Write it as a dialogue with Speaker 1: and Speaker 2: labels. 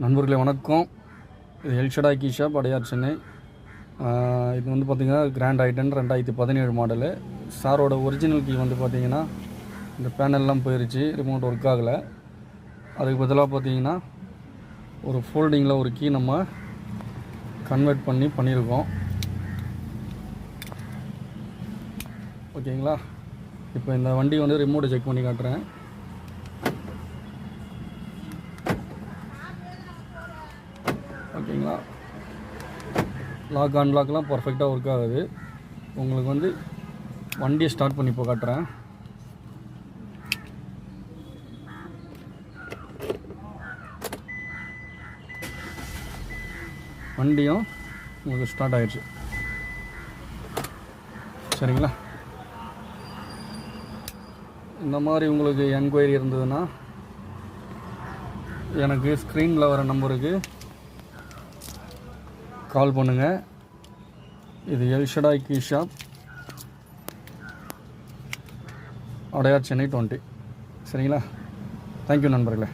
Speaker 1: நண்பர்களே வணக்கம். இது Elshaddai key shop, Adyar, Chennai. இது வந்து பார்த்திங்கன்னா கிராண்ட் ஐட்டன் 2017 மாடலு. சாரோட ஒரிஜினல் கீ வந்து பார்த்திங்கன்னா இந்த பேனல்லாம் போயிடுச்சு, ரிமோட் ஒர்க் ஆகலை. அதுக்கு பதிலாக பார்த்திங்கன்னா ஒரு ஃபோல்டிங்கில் ஒரு கீ நம்ம கன்வெர்ட் பண்ணியிருக்கோம். ஓகேங்களா? இப்போ இந்த வண்டி வந்து ரிமோட்டை செக் பண்ணி காட்டுறேன். ஓகேங்களா? லாக் அன்லாக்லாம் பர்ஃபெக்டாக ஒர்க் ஆகுது. உங்களுக்கு வந்து வண்டியை ஸ்டார்ட் பண்ணி இப்போ காட்டுறேன். வண்டியும் உங்களுக்கு ஸ்டார்ட் ஆயிடுச்சு. சரிங்களா? இந்த மாதிரி உங்களுக்கு என்கொயரி இருந்ததுன்னா எனக்கு ஸ்க்ரீனில் வர நம்பருக்கு கால் பண்ணுங்கள். இது Elshaddai key shop, Adyar, Chennai 20. சரிங்களா? தேங்க்யூ நண்பர்களே.